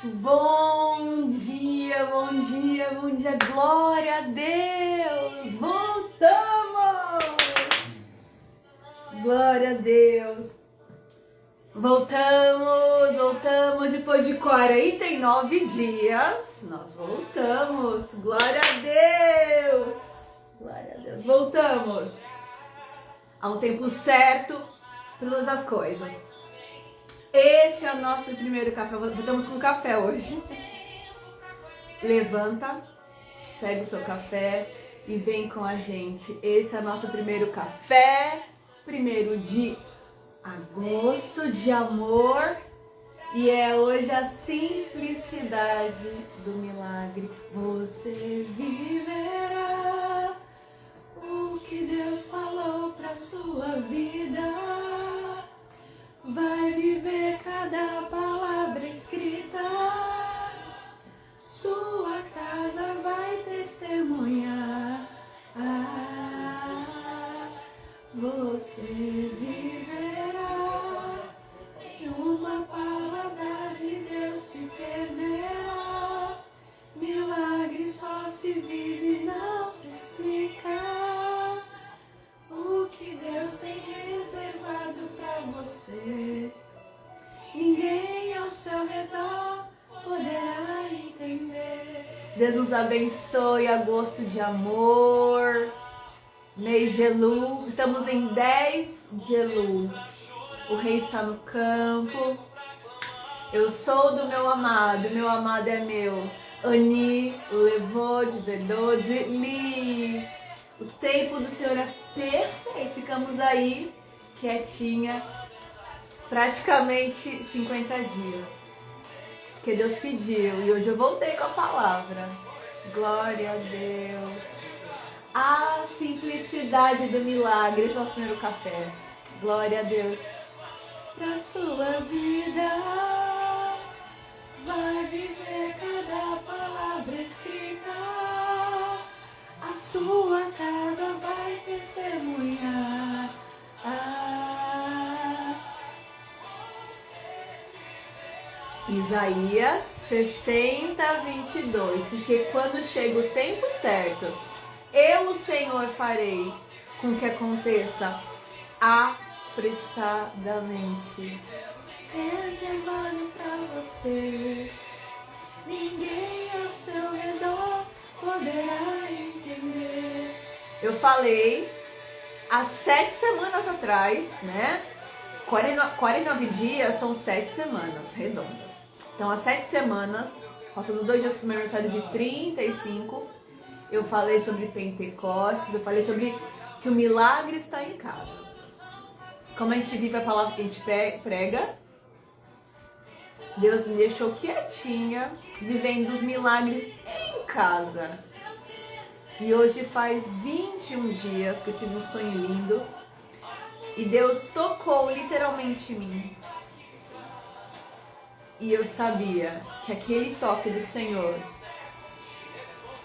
Bom dia, bom dia, bom dia, glória a Deus! Voltamos! Glória a Deus! Voltamos depois de 49 dias, nós voltamos, glória a Deus! Glória a Deus, voltamos! Há um tempo certo para todas as coisas. Este é o nosso primeiro café. Estamos com café hoje. Levanta, pega o seu café e vem com a gente. Esse é o nosso primeiro café, 1º de agosto, de amor. E é hoje a simplicidade do milagre. Você viverá o que Deus falou para sua vida. Vai viver cada palavra escrita, sua casa vai testemunhar. Você viverá e uma palavra de Deus se perderá. Milagre só se vive, não se explica. O que Deus tem reservado para você, ninguém ao seu redor poderá entender. Deus nos abençoe, agosto de amor, mês de Elul, estamos em 10 de Elul. O rei está no campo, eu sou do meu amado é meu. Ani, Levod, Vedod, Li. O tempo do Senhor é perfeito. Ficamos aí, quietinha, praticamente 50 dias. Porque Deus pediu e hoje eu voltei com a palavra. Glória a Deus. A simplicidade do milagre. Esse é o nosso primeiro café. Glória a Deus. Pra sua vida, vai viver cada palavra escrita. A sua casa vai testemunhar. Isaías 60:22. Porque quando chega o tempo certo, eu, o Senhor, farei com que aconteça apressadamente. Reservado pra você, ninguém ao seu redor poderá entender. Eu falei há 7 semanas atrás, né? 49 dias são 7 semanas redondas. Então, há 7 semanas, faltando 2 dias para o meu aniversário de 35, eu falei sobre Pentecostes, eu falei sobre que o milagre está em casa. Como a gente vive a palavra que a gente prega, Deus me deixou quietinha, vivendo os milagres em casa. E hoje faz 21 dias que eu tive um sonho lindo. E Deus tocou literalmente em mim. E eu sabia que aquele toque do Senhor,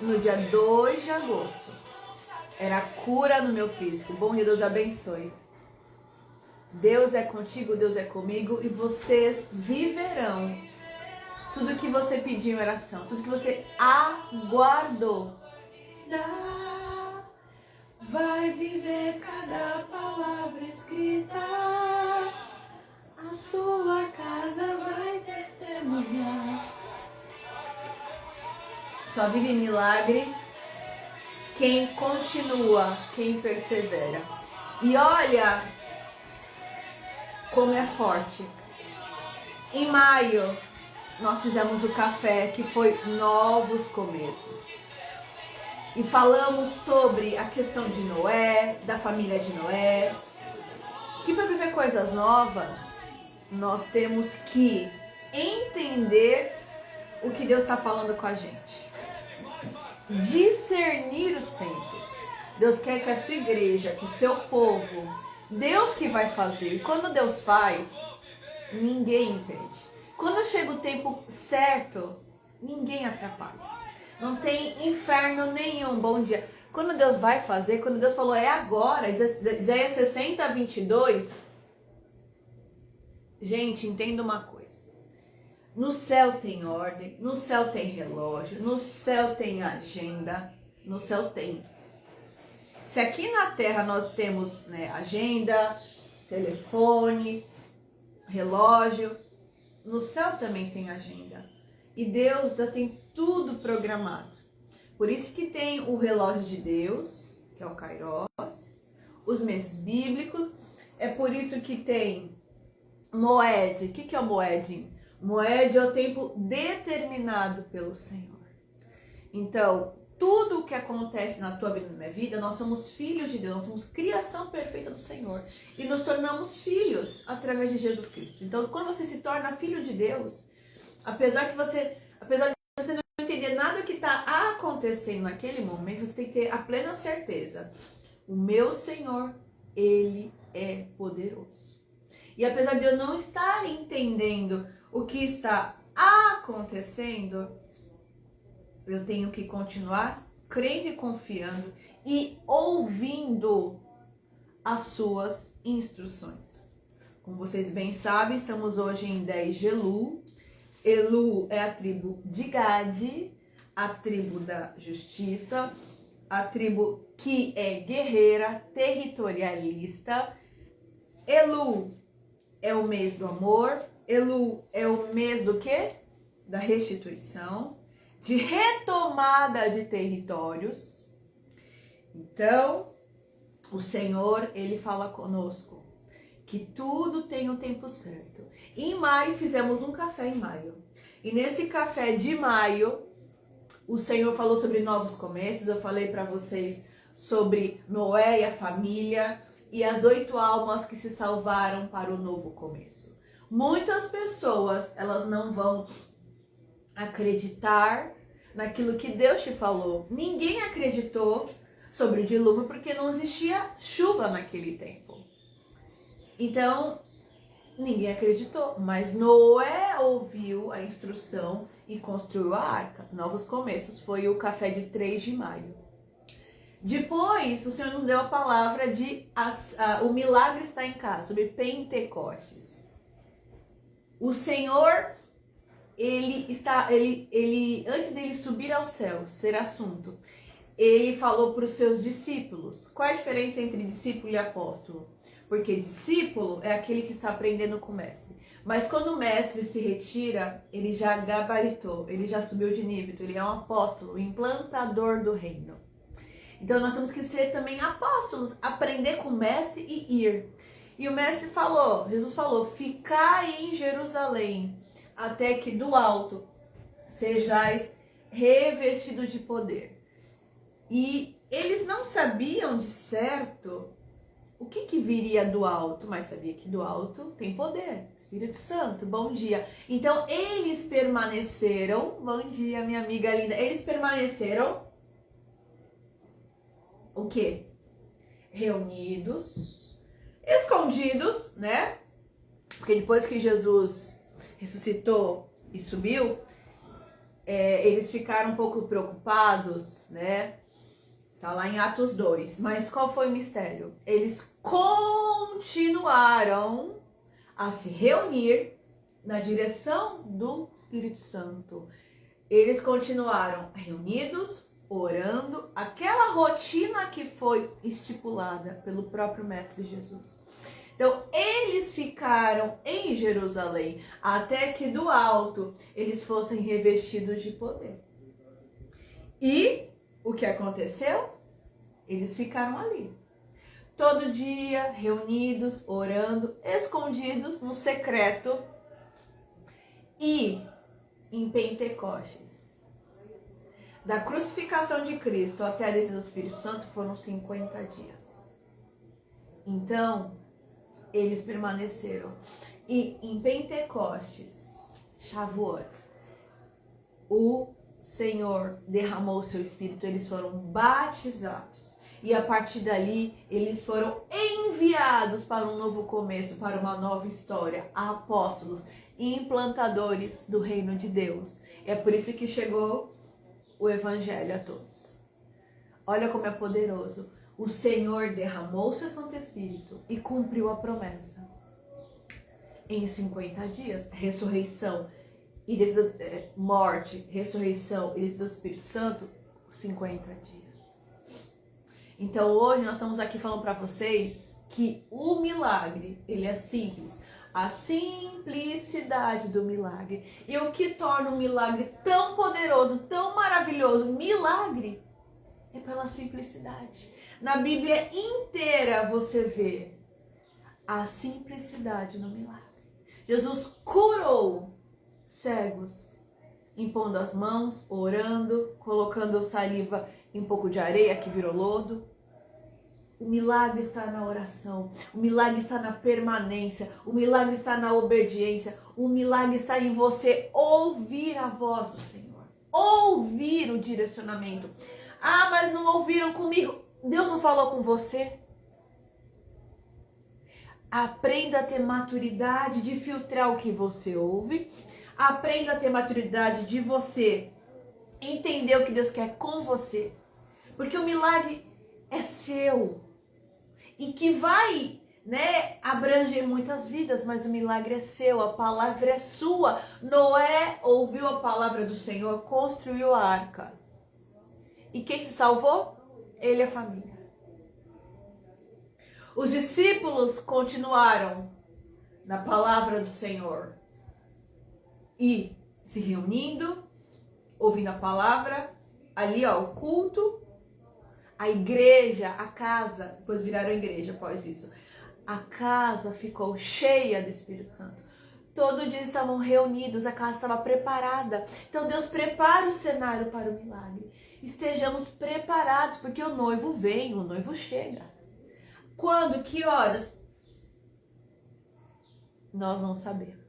no dia 2 de agosto, era a cura no meu físico. Bom dia, Deus abençoe. Deus é contigo, Deus é comigo e vocês viverão tudo que você pediu em oração, tudo que você aguardou. Vai viver cada palavra escrita, a sua casa vai testemunhar. Só vive milagre quem continua, quem persevera. E olha como é forte. Em maio, nós fizemos o café que foi Novos Começos. E falamos sobre a questão de Noé, da família de Noé. Que para viver coisas novas, nós temos que entender o que Deus está falando com a gente. Discernir os tempos. Deus quer que a sua igreja, que o seu povo, Deus que vai fazer. E quando Deus faz, ninguém impede. Quando chega o tempo certo, ninguém atrapalha. Não tem inferno nenhum. Bom dia. Quando Deus vai fazer, quando Deus falou é agora, Isaías 60:22. Gente, entenda uma coisa. No céu tem ordem, no céu tem relógio, no céu tem agenda, no céu tem. Se aqui na Terra nós temos, né, agenda, telefone, relógio, no céu também tem agenda. E Deus já tem tudo programado. Por isso que tem o relógio de Deus, que é o Kairos, os meses bíblicos. É por isso que tem Moed. O que é o Moed? Moed é o tempo determinado pelo Senhor. Então, tudo o que acontece na tua vida e na minha vida, nós somos filhos de Deus, nós somos criação perfeita do Senhor. E nos tornamos filhos através de Jesus Cristo. Então, quando você se torna filho de Deus, apesar de você não entender nada que está acontecendo naquele momento, você tem que ter a plena certeza. O meu Senhor, Ele é poderoso. E apesar de eu não estar entendendo o que está acontecendo, eu tenho que continuar crendo e confiando e ouvindo as suas instruções. Como vocês bem sabem, estamos hoje em 10 de Elu. Elu é a tribo de Gade, a tribo da justiça, a tribo que é guerreira, territorialista. Elu é o mês do amor. Elu é o mês do quê? Da restituição, de retomada de territórios. Então, o Senhor, Ele fala conosco que tudo tem o tempo certo. Em maio, fizemos um café em maio. E nesse café de maio, o Senhor falou sobre novos começos. Eu falei para vocês sobre Noé e a família e as 8 almas que se salvaram para o novo começo. Muitas pessoas, elas não vão acreditar naquilo que Deus te falou. Ninguém acreditou sobre o dilúvio porque não existia chuva naquele tempo. Então, ninguém acreditou, mas Noé ouviu a instrução e construiu a arca. Novos começos, foi o café de 3 de maio. Depois, o Senhor nos deu a palavra de o milagre está em casa, sobre Pentecostes. O Senhor, ele antes dele subir ao céu, ser assunto, ele falou para os seus discípulos. Qual é a diferença entre discípulo e apóstolo? Porque discípulo é aquele que está aprendendo com o mestre. Mas quando o mestre se retira, ele já gabaritou, ele já subiu de nível, ele é um apóstolo, implantador do reino. Então nós temos que ser também apóstolos, aprender com o mestre e ir. E o mestre falou, Jesus falou, ficai em Jerusalém, até que do alto sejais revestidos de poder. E eles não sabiam de certo o que viria do alto, mas sabia que do alto tem poder. Espírito Santo, bom dia. Então eles permaneceram, bom dia minha amiga linda, eles permaneceram o quê? Reunidos, escondidos, né? Porque depois que Jesus ressuscitou e subiu, eles ficaram um pouco preocupados, né? Tá lá em Atos 2. Mas qual foi o mistério? Eles continuaram a se reunir na direção do Espírito Santo. Eles continuaram reunidos, orando, aquela rotina que foi estipulada pelo próprio Mestre Jesus. Então, eles ficaram em Jerusalém até que do alto eles fossem revestidos de poder. E o que aconteceu? Eles ficaram ali. Todo dia, reunidos, orando, escondidos no secreto. E em Pentecostes, da crucificação de Cristo até a descida do Espírito Santo, foram 50 dias. Então, eles permaneceram. E em Pentecostes, Shavuot, o Senhor derramou o seu Espírito, eles foram batizados. E a partir dali, eles foram enviados para um novo começo, para uma nova história. Apóstolos, implantadores do reino de Deus. É por isso que chegou o Evangelho a todos. Olha como é poderoso. O Senhor derramou o seu Santo Espírito e cumpriu a promessa. Em 50 dias, ressurreição e descida, morte, ressurreição e descida do Espírito Santo, 50 dias. Então hoje nós estamos aqui falando para vocês que o milagre, ele é simples. A simplicidade do milagre. E o que torna um milagre tão poderoso, tão maravilhoso, milagre, é pela simplicidade. Na Bíblia inteira você vê a simplicidade no milagre. Jesus curou cegos, impondo as mãos, orando, colocando saliva em um pouco de areia que virou lodo. O milagre está na oração, o milagre está na permanência, o milagre está na obediência, o milagre está em você ouvir a voz do Senhor, ouvir o direcionamento. Ah, mas não ouviram comigo. Deus não falou com você? Aprenda a ter maturidade de filtrar o que você ouve. Aprenda a ter maturidade de você entender o que Deus quer com você. Porque o milagre é seu. E que vai, abranger muitas vidas, mas o milagre é seu, a palavra é sua. Noé ouviu a palavra do Senhor, construiu a arca. E quem se salvou? Ele e a família. Os discípulos continuaram na palavra do Senhor e se reunindo, ouvindo a palavra, ali o culto, a igreja, a casa, depois viraram igreja após isso. A casa ficou cheia do Espírito Santo. Todo dia estavam reunidos, a casa estava preparada. Então Deus prepara o cenário para o milagre. Estejamos preparados, porque o noivo vem, o noivo chega. Quando? Que horas? Nós não sabemos.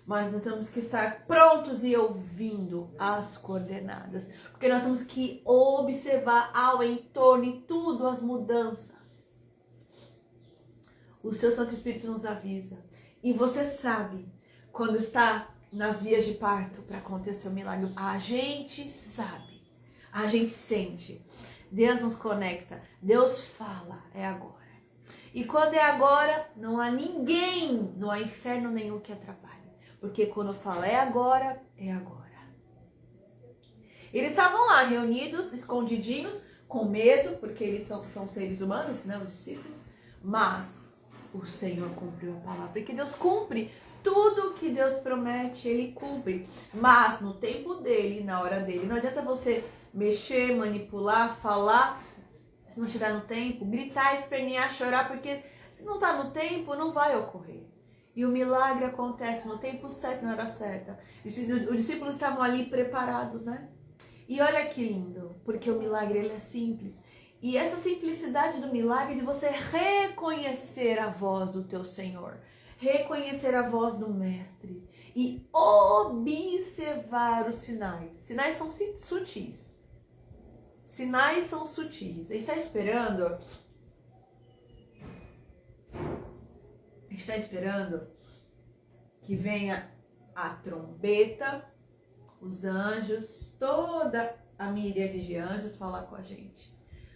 Mas nós temos que estar prontos e ouvindo as coordenadas. Porque nós temos que observar ao entorno e tudo, as mudanças. O seu Santo Espírito nos avisa. E você sabe, quando está nas vias de parto para acontecer o milagre, a gente sabe, a gente sente. Deus nos conecta, Deus fala, é agora. E quando é agora, não há ninguém, não há inferno nenhum que atrapalhe. Porque quando fala é agora, é agora. Eles estavam lá reunidos, escondidinhos, com medo, porque eles são seres humanos, os discípulos. Mas o Senhor cumpriu a palavra. Porque Deus cumpre tudo que Deus promete, Ele cumpre. Mas no tempo dele, na hora dele, não adianta você mexer, manipular, falar, se não tiver no tempo, gritar, espernear, chorar, porque se não está no tempo, não vai ocorrer. E o milagre acontece no tempo certo, na hora certa. Os discípulos estavam ali preparados, E olha que lindo, porque o milagre ele é simples. E essa simplicidade do milagre é de você reconhecer a voz do teu Senhor, reconhecer a voz do Mestre e observar os sinais. Sinais são sutis. Sinais são sutis. A gente está esperando. A gente está esperando que venha a trombeta, os anjos, toda a miríade de anjos falar com a gente.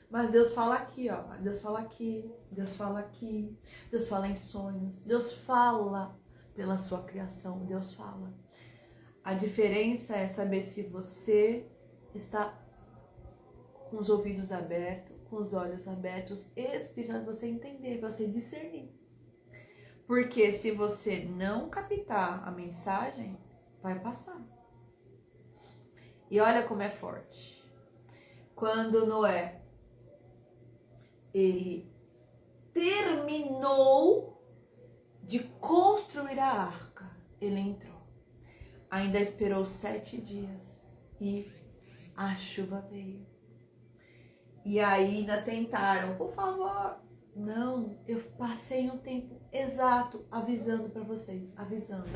Mas Deus fala aqui, Deus fala aqui, Deus fala aqui, Deus fala em sonhos, Deus fala pela sua criação, Deus fala. A diferença é saber se você está com os ouvidos abertos, com os olhos abertos, esperando você entender, você discernir. Porque se você não captar a mensagem, vai passar. E olha como é forte. Quando Noé, ele terminou de construir a arca, ele entrou. Ainda esperou 7 dias e a chuva veio. E aí ainda tentaram, por favor. Não, eu passei um tempo exato avisando para vocês. Avisando.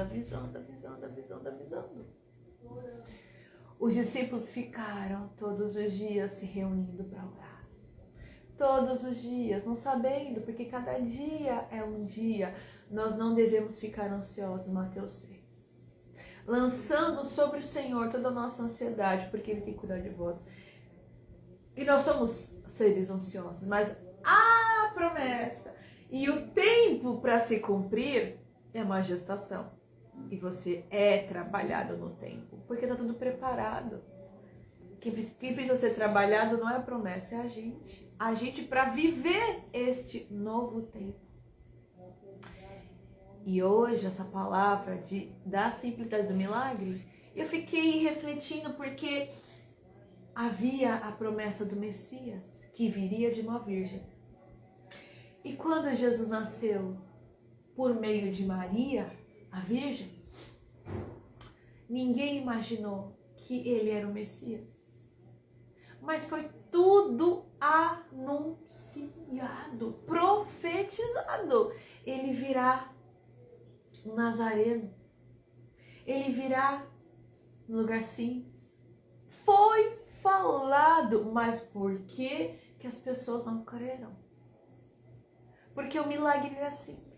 Os discípulos ficaram todos os dias se reunindo para orar. Todos os dias, não sabendo, porque cada dia é um dia. Nós não devemos ficar ansiosos, Mateus 6. Lançando sobre o Senhor toda a nossa ansiedade, porque Ele tem que cuidar de vós. E nós somos seres ansiosos, mas a promessa e o tempo para se cumprir é uma gestação. E você é trabalhado no tempo, porque está tudo preparado. Quem precisa ser trabalhado não é a promessa, é a gente. A gente para viver este novo tempo. E hoje essa palavra da simplicidade do milagre, eu fiquei refletindo porque havia a promessa do Messias, que viria de uma virgem. E quando Jesus nasceu por meio de Maria, a virgem, ninguém imaginou que ele era o Messias. Mas foi tudo anunciado, profetizado. Ele virá um nazareno. Ele virá no lugar simples. Foi falado, mas por que as pessoas não creram? Porque o milagre era simples.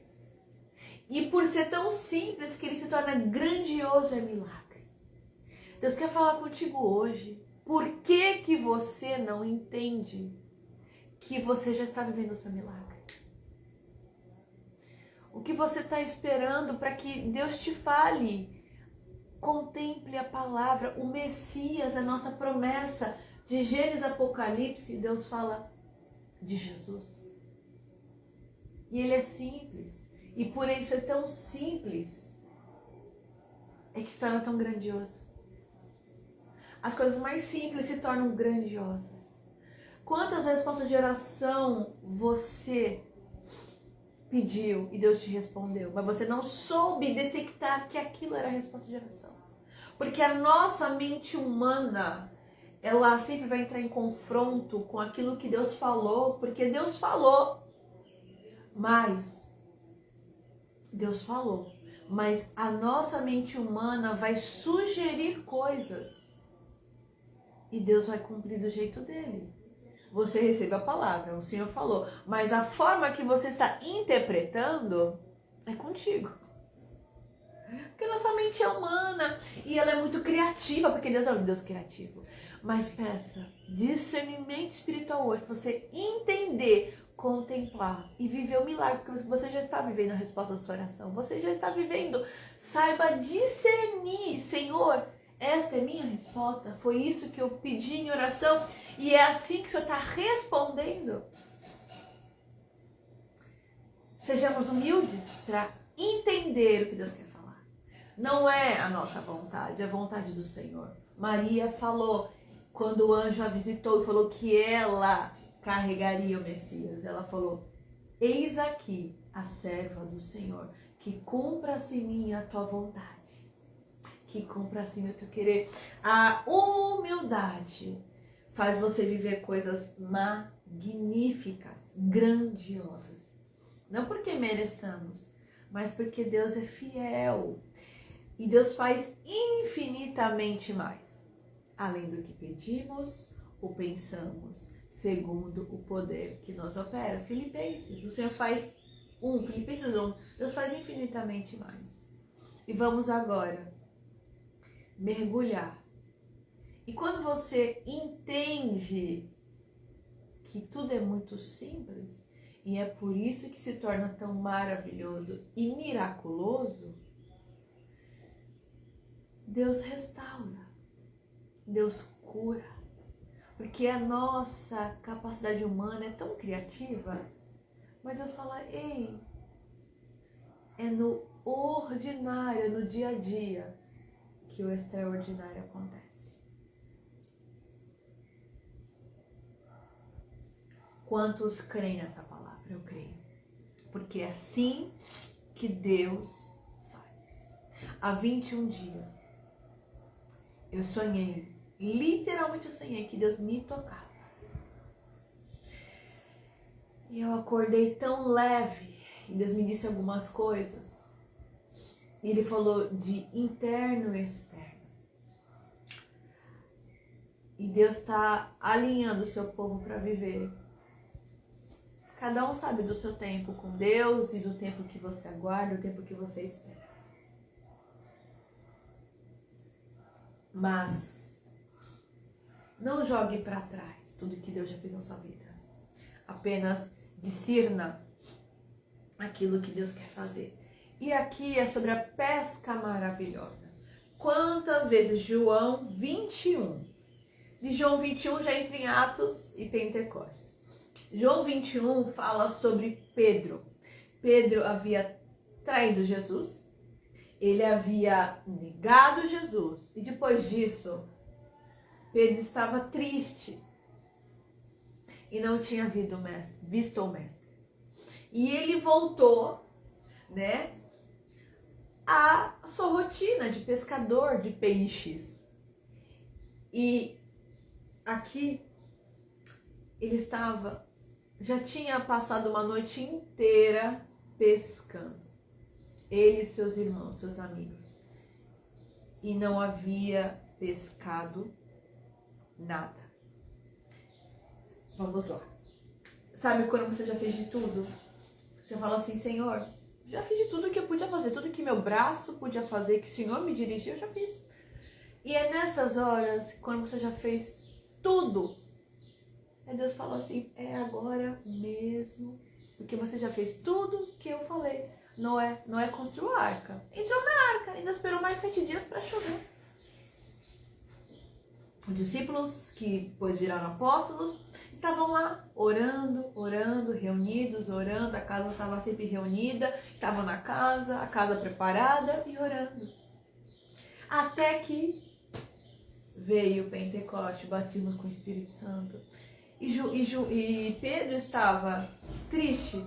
E por ser tão simples que ele se torna grandioso é milagre. Deus quer falar contigo hoje. Por que você não entende que você já está vivendo o seu milagre? O que você está esperando para que Deus te fale? Contemple a palavra, o Messias, a nossa promessa de Gênesis, Apocalipse. Deus fala de Jesus. E ele é simples. E por ele ser tão simples, é que se torna tão grandioso. As coisas mais simples se tornam grandiosas. Quantas respostas de oração você pediu e Deus te respondeu, mas você não soube detectar que aquilo era a resposta de oração? Porque a nossa mente humana, ela sempre vai entrar em confronto com aquilo que Deus falou, porque Deus falou. Mas Deus falou, mas a nossa mente humana vai sugerir coisas e Deus vai cumprir do jeito dele. Você recebe a palavra, o Senhor falou, mas a forma que você está interpretando é contigo. Porque nossa mente é humana e ela é muito criativa, porque Deus é um Deus criativo. Mas peça discernimento espiritual hoje, para você entender, contemplar e viver o milagre, porque você já está vivendo a resposta da sua oração, você já está vivendo. Saiba discernir, Senhor, esta é minha resposta, foi isso que eu pedi em oração e é assim que o Senhor está respondendo. Sejamos humildes para entender o que Deus quer falar. Não é a nossa vontade, é a vontade do Senhor. Maria falou, quando o anjo a visitou e falou que ela carregaria o Messias, ela falou, eis aqui a serva do Senhor, que cumpra-se em mim a tua vontade. Que cumpra-se o teu querer. A humildade faz você viver coisas magníficas, grandiosas. Não porque mereçamos, mas porque Deus é fiel. E Deus faz infinitamente mais, além do que pedimos ou pensamos, segundo o poder que nos opera. Filipenses, o Senhor faz Filipenses 1, Deus faz infinitamente mais. E vamos agora mergulhar. E quando você entende que tudo é muito simples, e é por isso que se torna tão maravilhoso e miraculoso, Deus restaura, Deus cura, porque a nossa capacidade humana é tão criativa, mas Deus fala, ei, é no ordinário, é no dia a dia, que o extraordinário acontece. Quantos creem nessa palavra? Eu creio. Porque é assim que Deus faz. Há 21 dias, eu sonhei, literalmente eu sonhei que Deus me tocava. E eu acordei tão leve, e Deus me disse algumas coisas. E Ele falou de interno e externo. E Deus está alinhando o seu povo para viver. Cada um sabe do seu tempo com Deus e do tempo que você aguarda, do tempo que você espera. Mas não jogue para trás tudo que Deus já fez na sua vida. Apenas discirna aquilo que Deus quer fazer. E aqui é sobre a pesca maravilhosa. Quantas vezes? João 21. De João 21 já entra em Atos e Pentecostes. João 21 fala sobre Pedro. Pedro havia traído Jesus, ele havia negado Jesus, e depois disso, Pedro estava triste e não tinha visto o mestre. E ele voltou, né, à sua rotina de pescador de peixes. E aqui ele já tinha passado uma noite inteira pescando. Ele e seus irmãos, seus amigos. E não havia pescado nada. Vamos lá. Sabe quando você já fez de tudo? Você fala assim, Senhor, já fiz de tudo que eu podia fazer, tudo que meu braço podia fazer, que o Senhor me dirigiu, eu já fiz. E é nessas horas, quando você já fez tudo, aí Deus fala assim, é agora mesmo, porque você já fez tudo que eu falei. Noé construiu a arca. Entrou na arca, ainda esperou mais 7 dias para chover. Os discípulos, que depois viraram apóstolos, estavam lá orando, reunidos, orando. A casa estava sempre reunida, estavam na casa, a casa preparada e orando. Até que veio o Pentecoste, batismo com o Espírito Santo. E Pedro estava triste,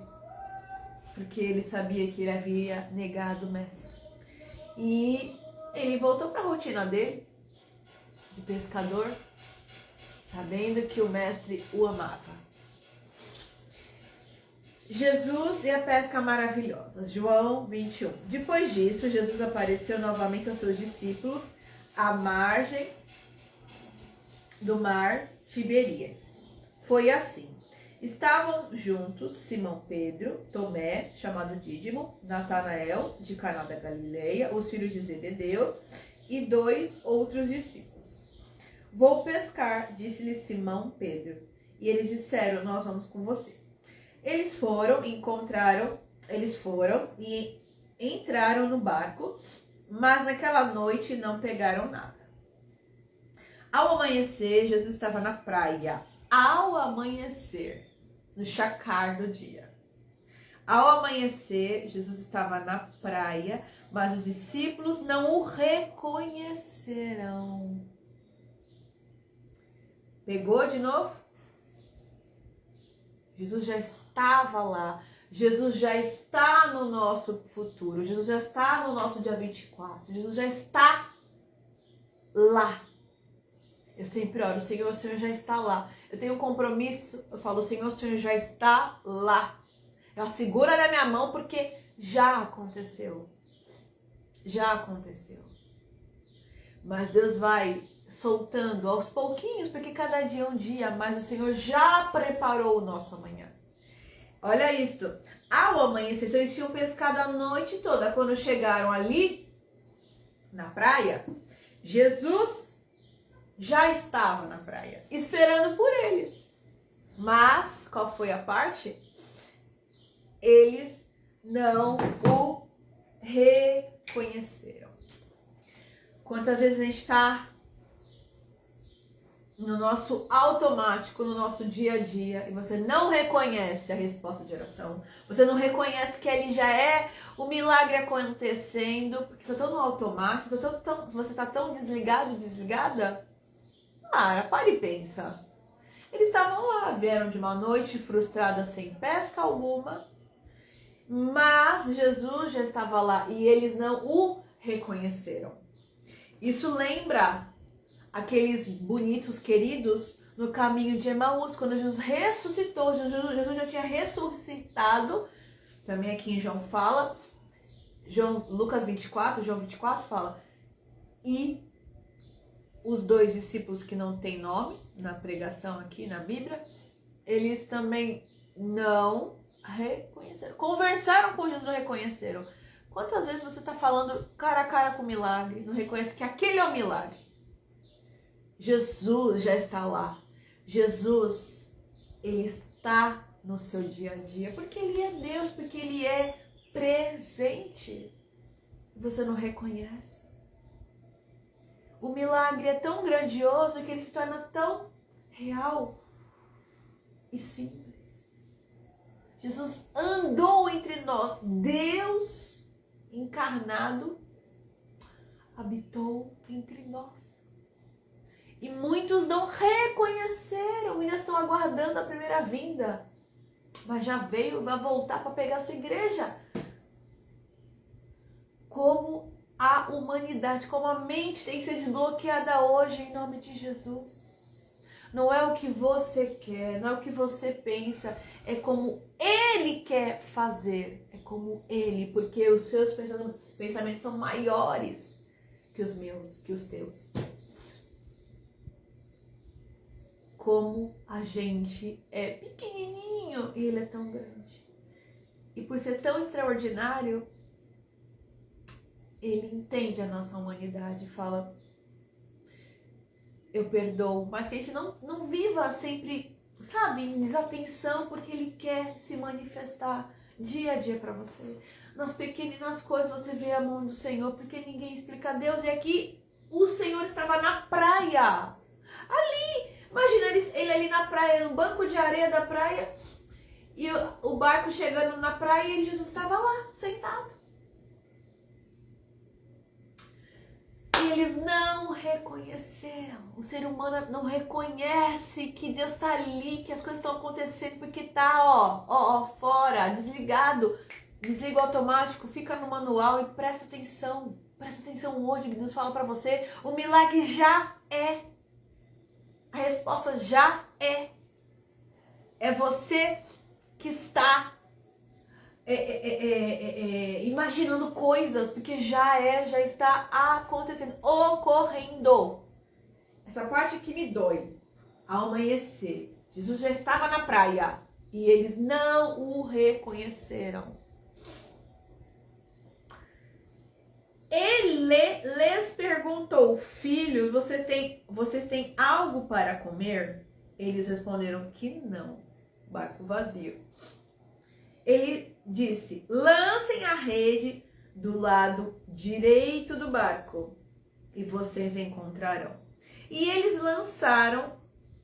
porque ele sabia que ele havia negado o mestre. E ele voltou para a rotina dele, de pescador, sabendo que o mestre o amava. Jesus e a pesca maravilhosa. João 21. Depois disso, Jesus apareceu novamente aos seus discípulos à margem do mar Tiberíades. Foi assim. Estavam juntos Simão Pedro, Tomé, chamado Dídimo, Natanael, de Caná da Galileia, os filhos de Zebedeu, e 2 outros discípulos. Vou pescar, disse-lhe Simão Pedro. E eles disseram, nós vamos com você. Eles foram e entraram no barco, mas naquela noite não pegaram nada. Ao amanhecer, Jesus estava na praia. Ao amanhecer, no chacar do dia. Ao amanhecer, Jesus estava na praia, mas os discípulos não o reconheceram. Pegou de novo? Jesus já estava lá. Jesus já está no nosso futuro. Jesus já está no nosso dia 24. Jesus já está lá. Eu sempre oro, Senhor, o Senhor já está lá. Eu tenho um compromisso, eu falo, Senhor, o Senhor já está lá. Ela segura na minha mão porque já aconteceu. Já aconteceu. Mas Deus vai soltando aos pouquinhos, porque cada dia é um dia, mas o Senhor já preparou o nosso amanhã. Olha isto. Ao amanhecer, então eles tinham pescado a noite toda. Quando chegaram ali, na praia, Jesus já estava na praia, esperando por eles. Mas, qual foi a parte? Eles não o reconheceram. Quantas vezes a gente está no nosso automático, no nosso dia a dia, e você não reconhece a resposta de oração, você não reconhece que ali já é o milagre acontecendo, porque você está tão no automático, você está tão desligado, desligada. Pare e pensa. Eles estavam lá, vieram de uma noite frustrada, sem pesca alguma, mas Jesus já estava lá e eles não o reconheceram. Isso lembra aqueles bonitos queridos no caminho de Emaús, quando Jesus ressuscitou. Jesus já tinha ressuscitado, também aqui em João fala, Lucas 24, João 24 fala, e os 2 discípulos que não têm nome na pregação aqui na Bíblia, eles também não reconheceram. Conversaram com Jesus, não reconheceram. Quantas vezes você está falando cara a cara com o milagre, não reconhece que aquele é o milagre? Jesus já está lá. Jesus, ele está no seu dia a dia, porque ele é Deus, porque ele é presente. Você não reconhece. O milagre é tão grandioso que ele se torna tão real e simples. Jesus andou entre nós. Deus encarnado habitou entre nós. E muitos não reconheceram, ainda estão aguardando a primeira vinda. Mas já veio, vai voltar para pegar a sua igreja. Como a humanidade, como a mente tem que ser desbloqueada hoje em nome de Jesus. Não é o que você quer, não é o que você pensa, é como Ele quer fazer. É como Ele, porque os seus pensamentos são maiores que os meus, que os teus. Como a gente é pequenininho e Ele é tão grande. E por ser tão extraordinário, Ele entende a nossa humanidade e fala, eu perdoo, mas que a gente não viva sempre, sabe, em desatenção, porque Ele quer se manifestar dia a dia para você. Nas pequenas coisas você vê a mão do Senhor, porque ninguém explica Deus. E aqui o Senhor estava na praia, ali, imagina ele ali na praia, no banco de areia da praia, e o barco chegando na praia e Jesus estava lá, sentado. E eles não reconheceram. O ser humano não reconhece que Deus está ali, que as coisas estão acontecendo, porque está fora, desligado. Desliga o automático, fica no manual e presta atenção. Presta atenção hoje que Deus fala para você. O milagre já é. A resposta já é. É você que está imaginando coisas, porque já está acontecendo, ocorrendo. Essa parte que me dói. Ao amanhecer, Jesus já estava na praia e eles não o reconheceram. Ele lhes perguntou, filhos, vocês têm algo para comer? Eles responderam que não. Barco vazio. Ele disse, lancem a rede do lado direito do barco e vocês encontrarão. E eles lançaram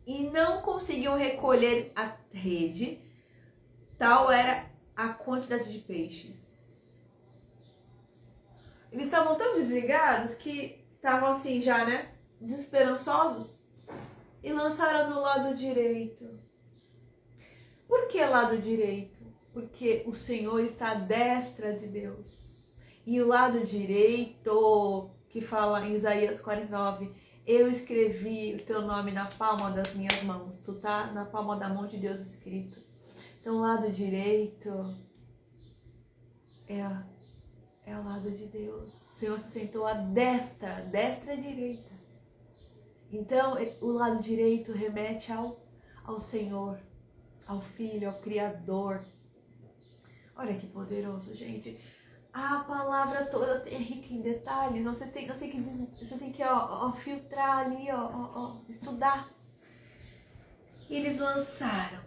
e não conseguiam recolher a rede, tal era a quantidade de peixes. Eles estavam tão desligados que estavam assim já, né, desesperançosos, e lançaram no lado direito. Por que lado direito? Porque o Senhor está à destra de Deus. E o lado direito, que fala em Isaías 49, eu escrevi o teu nome na palma das minhas mãos. Tu tá na palma da mão de Deus escrito. Então o lado direito é o lado de Deus. O Senhor se sentou à destra e direita. Então o lado direito remete ao Senhor, ao Filho, ao Criador. Olha que poderoso, gente. A palavra toda é rica em detalhes. Você tem que filtrar ali, estudar. E eles lançaram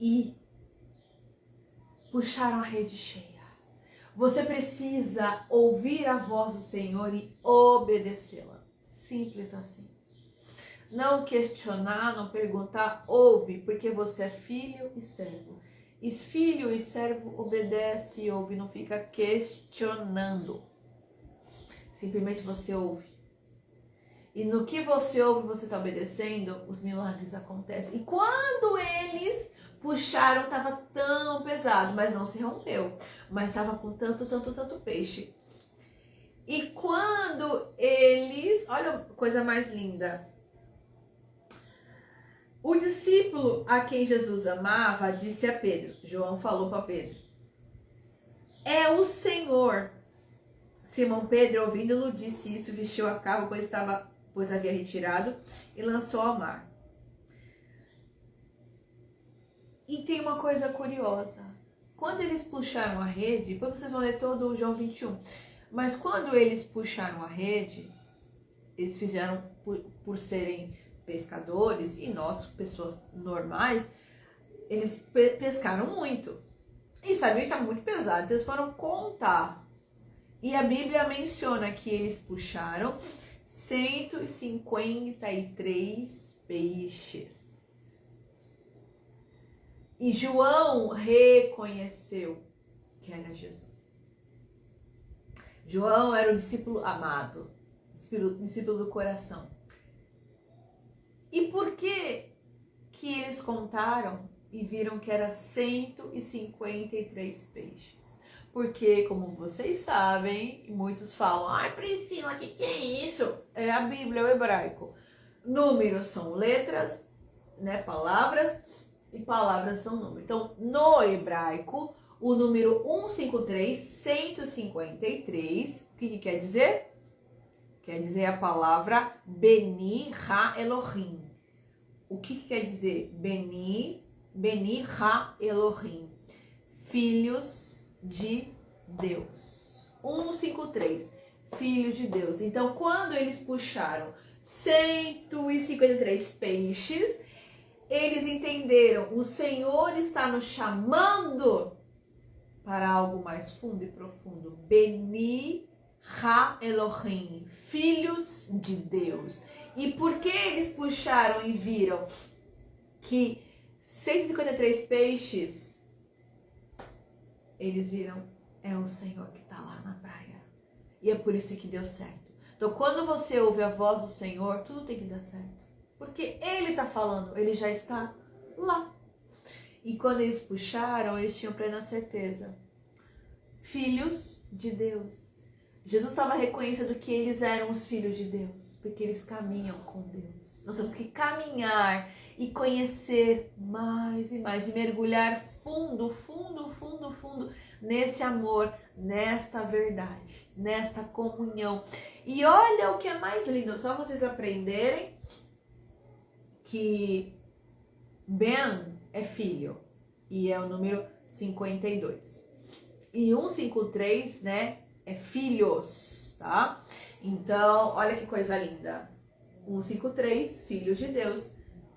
e puxaram a rede cheia. Você precisa ouvir a voz do Senhor e obedecê-la. Simples assim. Não questionar, não perguntar, ouve, porque você é filho e servo. E filho e servo obedece e ouve, não fica questionando. Simplesmente você ouve. E no que você ouve, você está obedecendo, os milagres acontecem. E quando eles puxaram, estava tão pesado, mas não se rompeu. Mas estava com tanto peixe. E quando eles... Olha a coisa mais linda. O discípulo a quem Jesus amava disse a Pedro, João falou para Pedro, é o Senhor. Simão Pedro, ouvindo-lo, disse isso, vestiu a capa, pois havia retirado, e lançou ao mar. E tem uma coisa curiosa. Quando eles puxaram a rede, depois vocês vão ler todo o João 21, mas quando eles puxaram a rede, eles fizeram por serem pescadores e nós, pessoas normais, eles pescaram muito. E sabiam que estava muito pesado, então eles foram contar. E a Bíblia menciona que eles puxaram 153 peixes. E João reconheceu que era Jesus. João era o discípulo amado, discípulo do coração. E por que eles contaram e viram que era 153 peixes? Porque, como vocês sabem, muitos falam, ai Priscila, o que é isso? É a Bíblia, é o hebraico. Números são letras, né, palavras, e palavras são números. Então, no hebraico, o número 153, 153, o que quer dizer? Quer dizer a palavra Beni Ha Elohim. O que quer dizer Beni Ha Elohim? Filhos de Deus. 153, filhos de Deus. Então, quando eles puxaram 153 peixes, eles entenderam, o Senhor está nos chamando para algo mais fundo e profundo. Beni Ha Elohim, filhos de Deus. E por que eles puxaram e viram que 153 peixes, eles viram, é o Senhor que está lá na praia. E é por isso que deu certo. Então, quando você ouve a voz do Senhor, tudo tem que dar certo. Porque Ele está falando, Ele já está lá. E quando eles puxaram, eles tinham plena certeza. Filhos de Deus. Jesus estava reconhecendo que eles eram os filhos de Deus, porque eles caminham com Deus. Nós temos que caminhar e conhecer mais e mais, e mergulhar fundo, fundo, fundo, fundo nesse amor, nesta verdade, nesta comunhão. E olha o que é mais lindo, só vocês aprenderem que Ben é filho, e é o número 52. E 153, né, é filhos, tá? Então, olha que coisa linda. 153, filhos de Deus.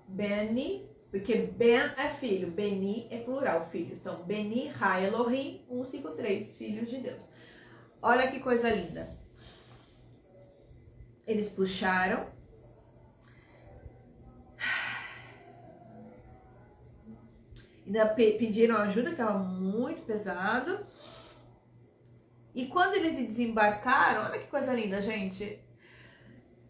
Beni, porque Ben é filho, Beni é plural, filhos. Então, Beni Ha Elohim, 153, filhos de Deus. Olha que coisa linda. Eles puxaram. Ainda pediram ajuda, que estava muito pesado. E quando eles desembarcaram, olha que coisa linda, gente.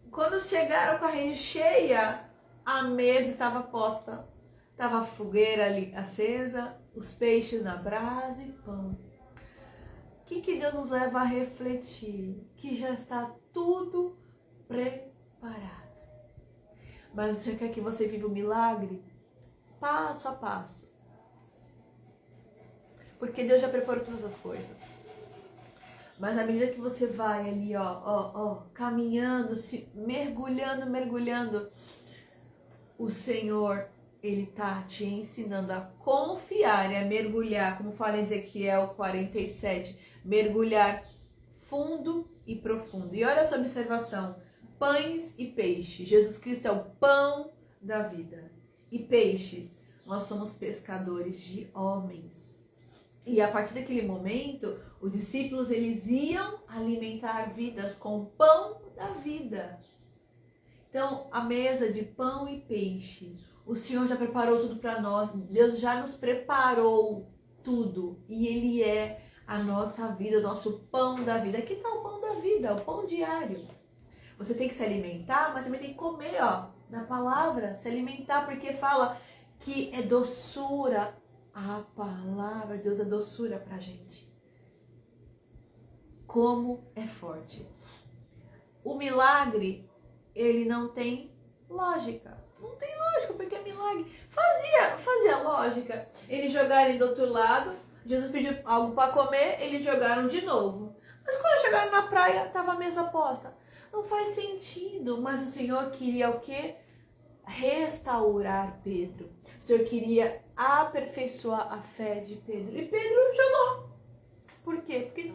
Quando chegaram com a rede cheia, a mesa estava posta. Estava a fogueira ali acesa, os peixes na brasa e pão. O que Deus nos leva a refletir? Que já está tudo preparado. Mas o Senhor quer que você viva o milagre passo a passo. Porque Deus já preparou todas as coisas. Mas à medida que você vai ali, caminhando, se mergulhando, o Senhor, Ele tá te ensinando a confiar e a mergulhar, como fala em Ezequiel 47, mergulhar fundo e profundo. E olha essa observação, pães e peixes. Jesus Cristo é o pão da vida. E peixes, nós somos pescadores de homens. E a partir daquele momento, os discípulos, eles iam alimentar vidas com o pão da vida. Então, a mesa de pão e peixe, o Senhor já preparou tudo para nós. Deus já nos preparou tudo. E Ele é a nossa vida, o nosso pão da vida. Aqui está o pão da vida, o pão diário. Você tem que se alimentar, mas também tem que comer, na palavra, se alimentar, porque fala que é doçura. A palavra de Deus é doçura pra gente. Como é forte. O milagre, ele não tem lógica. Não tem lógica, porque é milagre. Fazia lógica. Eles jogarem do outro lado, Jesus pediu algo para comer, eles jogaram de novo. Mas quando chegaram na praia, estava a mesa posta. Não faz sentido, mas o Senhor queria o quê? Restaurar Pedro. O Senhor queria aperfeiçoar a fé de Pedro. E Pedro jogou. Por quê? Porque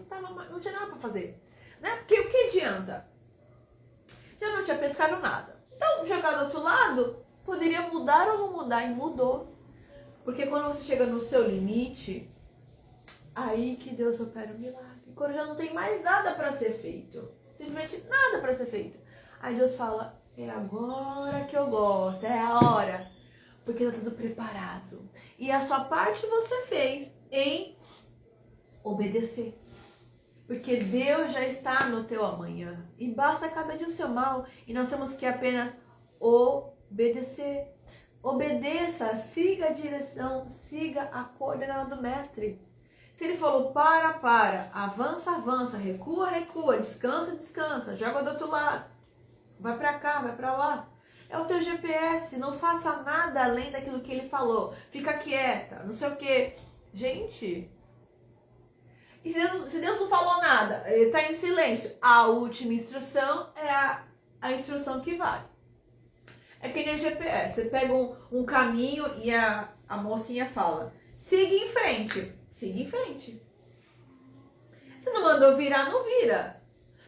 não tinha nada para fazer. Né? Porque o que adianta? Já não tinha pescado nada. Então, jogar do outro lado, poderia mudar ou não mudar. E mudou. Porque quando você chega no seu limite, Aí que Deus opera o milagre. Quando já não tem mais nada para ser feito. Simplesmente nada para ser feito. Aí Deus fala, é agora que eu gosto, é a hora. Porque tá tudo preparado. E a sua parte você fez em obedecer. Porque Deus já está no teu amanhã. E basta cada dia o seu mal. E nós temos que apenas obedecer. Obedeça, siga a direção, siga a coordenada do mestre. Se ele falou para, avança, avança, recua, recua, descansa, descansa, joga do outro lado, vai para cá, vai para lá. É o teu GPS, não faça nada além daquilo que ele falou. Fica quieta, não sei o quê. Gente, e se Deus não falou nada, ele está em silêncio, a última instrução é a instrução que vale. É que nem GPS, você pega um caminho e a mocinha fala, siga em frente. Siga em frente. Se não mandou virar, não vira.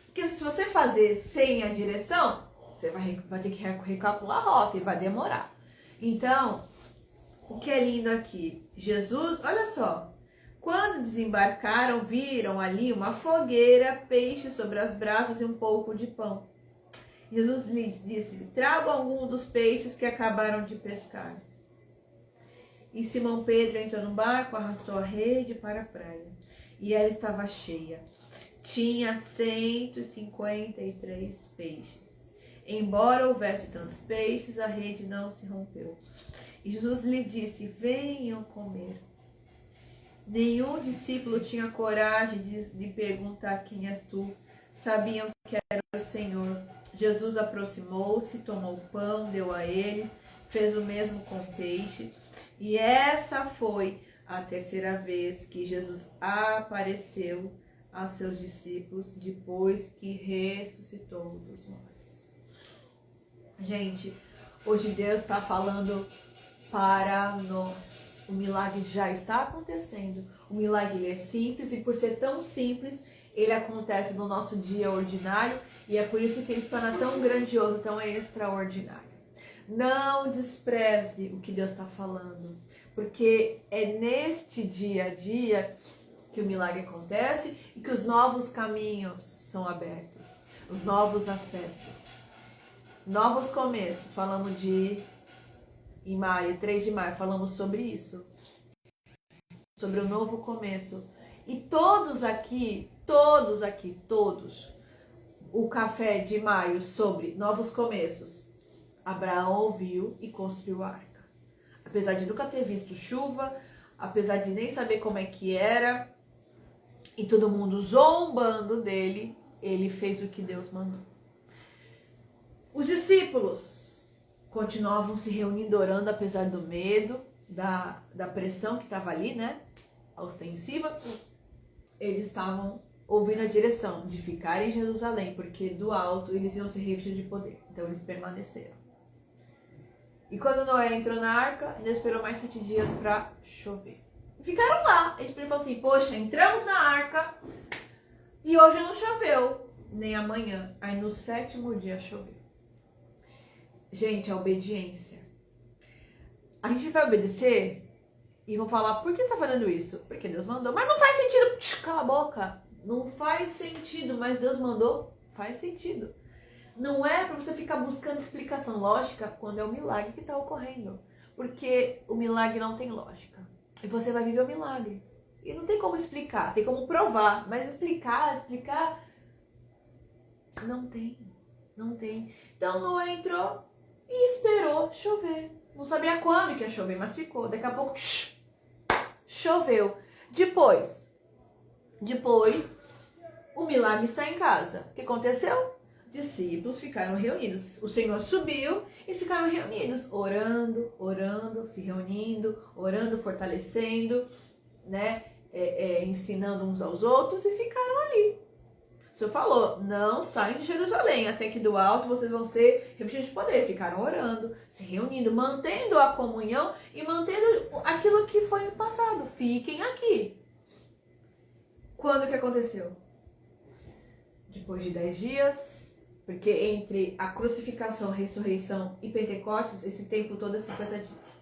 Porque se você fazer sem a direção, você vai ter que recalcular a rota e vai demorar. Então, o que é lindo aqui? Jesus, olha só. Quando desembarcaram, viram ali uma fogueira, peixe sobre as brasas e um pouco de pão. Jesus lhe disse, traga algum dos peixes que acabaram de pescar. E Simão Pedro entrou no barco, arrastou a rede para a praia. E ela estava cheia. Tinha 153 peixes. Embora houvesse tantos peixes, a rede não se rompeu. E Jesus lhe disse, venham comer. Nenhum discípulo tinha coragem de perguntar quem és tu. Sabiam que era o Senhor. Jesus aproximou-se, tomou o pão, deu a eles, fez o mesmo com o peixe. E essa foi a terceira vez que Jesus apareceu a seus discípulos depois que ressuscitou dos mortos. Gente, hoje Deus está falando para nós. O milagre já está acontecendo. O milagre ele é simples e por ser tão simples, ele acontece no nosso dia ordinário e é por isso que ele se torna tão grandioso, tão extraordinário. Não despreze o que Deus está falando, porque é neste dia a dia que o milagre acontece e que os novos caminhos são abertos, os novos acessos, novos começos. Falamos em maio, 3 de maio, falamos sobre isso, sobre o novo começo. E todos, o café de maio sobre novos começos, Abraão ouviu e construiu a arca. Apesar de nunca ter visto chuva, apesar de nem saber como é que era, e todo mundo zombando dele, ele fez o que Deus mandou. Os discípulos continuavam se reunindo, orando, apesar do medo, da pressão que estava ali, né? Ostensiva. Eles estavam ouvindo a direção de ficar em Jerusalém, porque do alto eles iam ser revestidos de poder. Então eles permaneceram. E quando Noé entrou na arca, ainda esperou mais 7 dias para chover. E ficaram lá. Ele falou assim, poxa, entramos na arca e hoje não choveu, nem amanhã. Aí no 7º dia choveu. Gente, a obediência. A gente vai obedecer e vão falar, por que você está fazendo isso? Porque Deus mandou. Mas não faz sentido. Cala a boca. Não faz sentido, mas Deus mandou. Faz sentido. Não é para você ficar buscando explicação lógica quando é um milagre que está ocorrendo. Porque o milagre não tem lógica. E você vai viver o milagre. E não tem como explicar, tem como provar. Mas explicar, não tem. Não tem. Então Noé entrou e esperou chover. Não sabia quando que ia chover, mas ficou. Daqui a pouco, choveu. Depois, o milagre está em casa. O que aconteceu? Discípulos ficaram reunidos. O Senhor subiu e ficaram reunidos, orando, se reunindo, orando, fortalecendo, né? Ensinando uns aos outros e ficaram ali. O Senhor falou, não saem de Jerusalém, até que do alto vocês vão ser revestidos de poder. Ficaram orando, se reunindo, mantendo a comunhão e mantendo aquilo que foi no passado. Fiquem aqui. Quando que aconteceu? Depois de 10 dias... Porque entre a crucificação, a ressurreição e Pentecostes, esse tempo todo é 50 dias.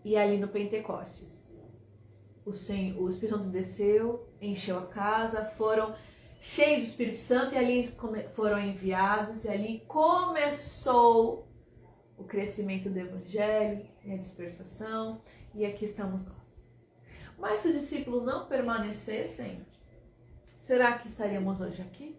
E ali no Pentecostes, o Espírito Santo desceu, encheu a casa, foram cheios do Espírito Santo e ali foram enviados e ali começou o crescimento do Evangelho e a dispersação, e aqui estamos nós. Mas se os discípulos não permanecessem, será que estaríamos hoje aqui?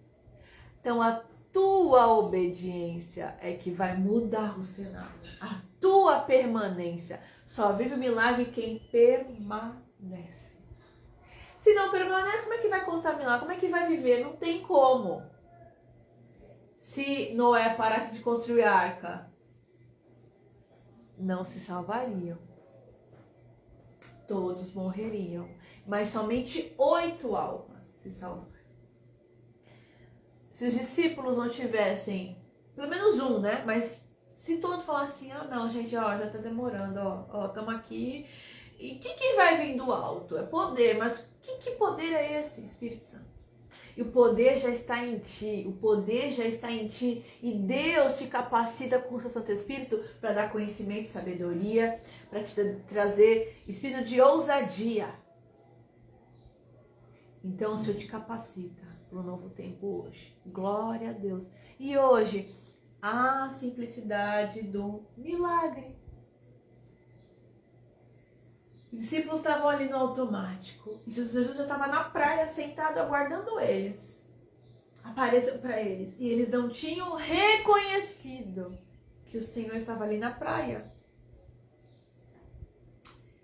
Então a tua obediência é que vai mudar o cenário. A tua permanência. Só vive o milagre quem permanece. Se não permanece, como é que vai contar milagre? Como é que vai viver? Não tem como. Se Noé parasse de construir a arca, não se salvariam. Todos morreriam. Mas somente 8 almas se salvariam. Se os discípulos não tivessem, pelo menos um, né? Mas se todos falassem, não, gente, já tá demorando, estamos aqui. E o que vai vir do alto? É poder, mas que poder é esse? Espírito Santo. E o poder já está em ti, o poder já está em ti. E Deus te capacita com o seu Santo Espírito para dar conhecimento e sabedoria, para te trazer espírito de ousadia. Então o Senhor te capacita para um novo tempo hoje. Glória a Deus. E hoje, a simplicidade do milagre. Os discípulos estavam ali no automático. E Jesus já estava na praia, sentado, aguardando eles. Apareceu para eles. E eles não tinham reconhecido que o Senhor estava ali na praia.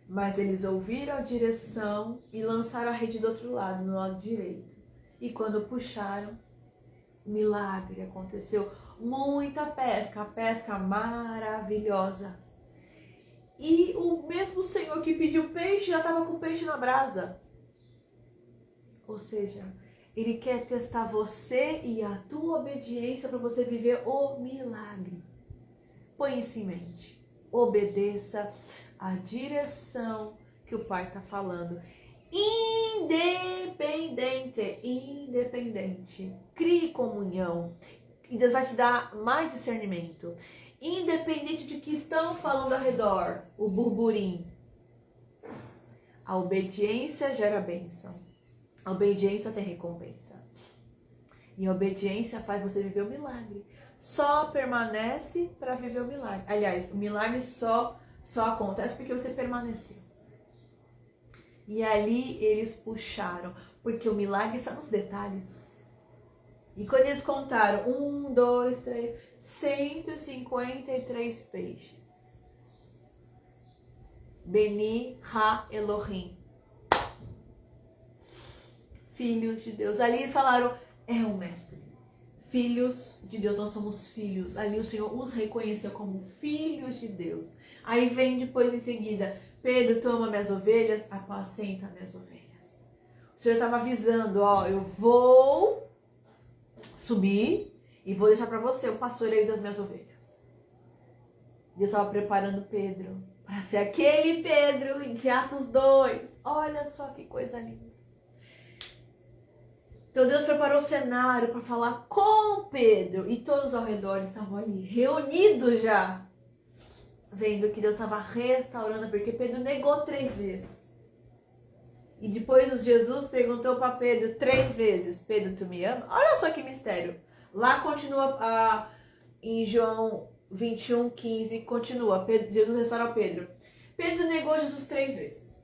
Mas eles ouviram a direção e lançaram a rede do outro lado, no lado direito. E quando puxaram, milagre aconteceu. Muita pesca, a pesca maravilhosa. E o mesmo Senhor que pediu peixe já estava com peixe na brasa. Ou seja, Ele quer testar você e a tua obediência para você viver o milagre. Põe isso em mente. Obedeça a direção que o Pai está falando. Independente. Crie comunhão. E Deus vai te dar mais discernimento. Independente de que estão falando ao redor, o burburinho. A obediência gera bênção. A obediência tem recompensa. E a obediência faz você viver o milagre. Só permanece para viver o milagre. Aliás, o milagre só acontece porque você permaneceu. E ali eles puxaram, porque o milagre está nos detalhes. E quando eles contaram, 1, 2, 3, 153 peixes. Beni Ha Elohim. Filhos de Deus. Ali eles falaram, é o mestre. Filhos de Deus, nós somos filhos. Ali o Senhor os reconheceu como filhos de Deus. Aí vem depois em seguida, Pedro, toma minhas ovelhas, apacenta minhas ovelhas. O Senhor estava avisando, eu vou subir e vou deixar para você o pastoreio das minhas ovelhas. Deus estava preparando Pedro para ser aquele Pedro de Atos 2. Olha só que coisa linda. Então Deus preparou o cenário para falar com Pedro e todos ao redor estavam ali, reunidos já, vendo que Deus estava restaurando, porque Pedro negou 3 vezes. E depois Jesus perguntou para Pedro 3 vezes, Pedro, tu me ama? Olha só que mistério. Lá continua em João 21, 15, continua, Jesus restaura Pedro. Pedro negou Jesus 3 vezes.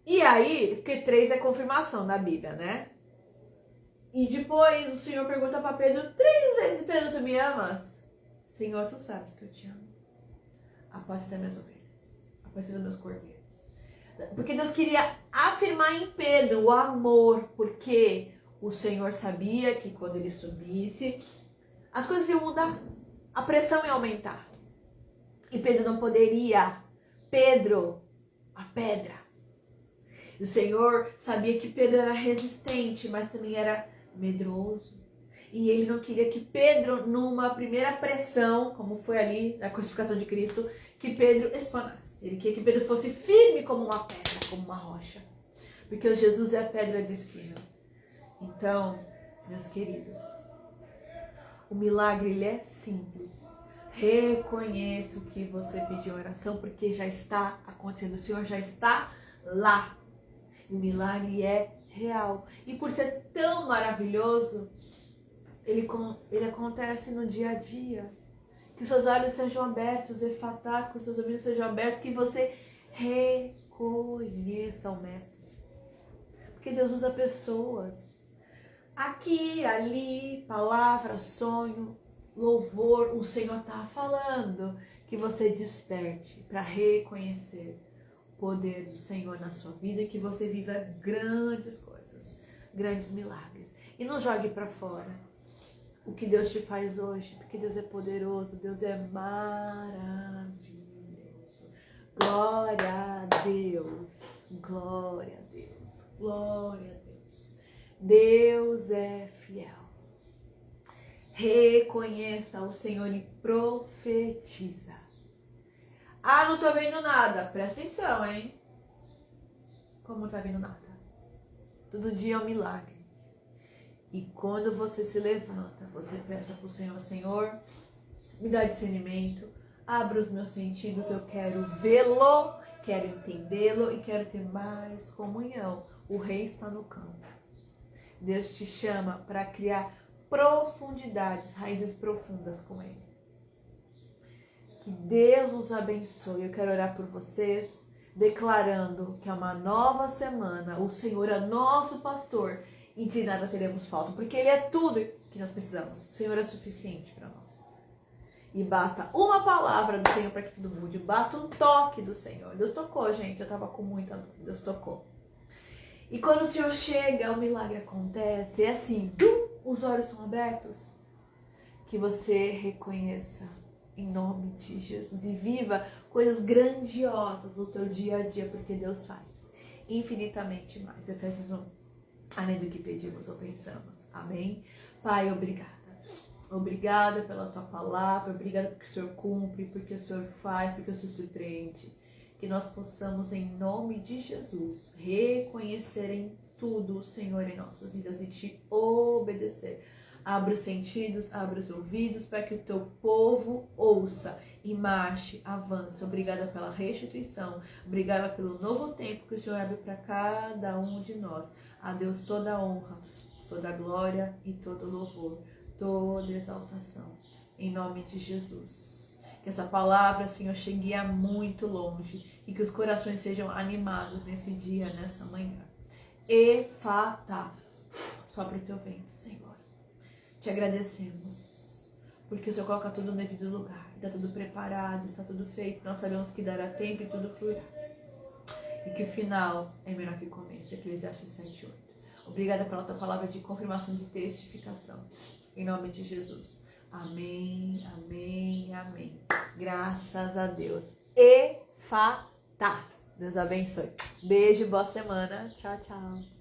E aí, porque 3 é confirmação na Bíblia, né? E depois o Senhor pergunta para Pedro 3 vezes, Pedro, tu me amas? Senhor, tu sabes que eu te amo. Apacenta minhas ovelhas, apacenta meus cordeiros. Porque Deus queria afirmar em Pedro o amor, porque o Senhor sabia que quando ele subisse, as coisas iam mudar, a pressão ia aumentar. E Pedro não poderia. Pedro, a pedra. E o Senhor sabia que Pedro era resistente, mas também era medroso. E ele não queria que Pedro, numa primeira pressão, como foi ali na crucificação de Cristo, que Pedro espanasse. Ele queria que Pedro fosse firme como uma pedra, como uma rocha. Porque Jesus é a pedra de esquina. Então, meus queridos, o milagre ele é simples. Reconheça o que você pediu em oração, porque já está acontecendo. O Senhor já está lá. O milagre é real. E por ser tão maravilhoso, ele acontece no dia a dia. Que os seus olhos sejam abertos, efatá, que os seus ouvidos sejam abertos, que você reconheça o Mestre. Porque Deus usa pessoas. Aqui, ali, palavra, sonho, louvor, o Senhor está falando. Que você desperte para reconhecer o poder do Senhor na sua vida e que você viva grandes coisas, grandes milagres. E não jogue para fora o que Deus te faz hoje, porque Deus é poderoso, Deus é maravilhoso. Glória a Deus, glória a Deus, glória a Deus. Deus é fiel. Reconheça o Senhor e profetiza. Ah, não tô vendo nada. Presta atenção, hein? Como não tá vendo nada? Todo dia é um milagre. E quando você se levanta, você peça para o Senhor, Senhor, me dá discernimento, abra os meus sentidos, eu quero vê-lo, quero entendê-lo e quero ter mais comunhão. O Rei está no campo. Deus te chama para criar profundidades, raízes profundas com Ele. Que Deus nos abençoe. Eu quero orar por vocês, declarando que é uma nova semana. O Senhor é nosso pastor e de nada teremos falta, porque Ele é tudo que nós precisamos. O Senhor é suficiente para nós. E basta uma palavra do Senhor para que tudo mude. Basta um toque do Senhor. Deus tocou, gente. Eu estava com muita dor. Deus tocou. E quando o Senhor chega, o milagre acontece. É assim, os olhos são abertos. Que você reconheça em nome de Jesus e viva coisas grandiosas no teu dia a dia, porque Deus faz infinitamente mais. Efésios 1. Além do que pedimos ou pensamos. Amém? Pai, obrigada. Obrigada pela tua palavra. Obrigada porque o Senhor cumpre, porque o Senhor faz, porque o Senhor surpreende. Que nós possamos, em nome de Jesus, reconhecer em tudo o Senhor em nossas vidas e te obedecer. Abra os sentidos, abra os ouvidos para que o teu povo ouça e marche, avance. Obrigada pela restituição. Obrigada pelo novo tempo que o Senhor abre para cada um de nós. A Deus toda a honra, toda a glória e todo o louvor, toda a exaltação. Em nome de Jesus. Que essa palavra, Senhor, chegue a muito longe e que os corações sejam animados nesse dia, nessa manhã. Efatá. Sopra o teu vento, Senhor. Te agradecemos, porque o Senhor coloca tudo no devido lugar, está tudo preparado, está tudo feito, nós sabemos que dará tempo e tudo fluirá. E que o final é melhor que o começo, Eclesiastes 7:8. Obrigada pela tua palavra de confirmação, de testificação, em nome de Jesus. Amém, amém, amém. Graças a Deus. Efatá. Deus abençoe. Beijo, boa semana. Tchau, tchau.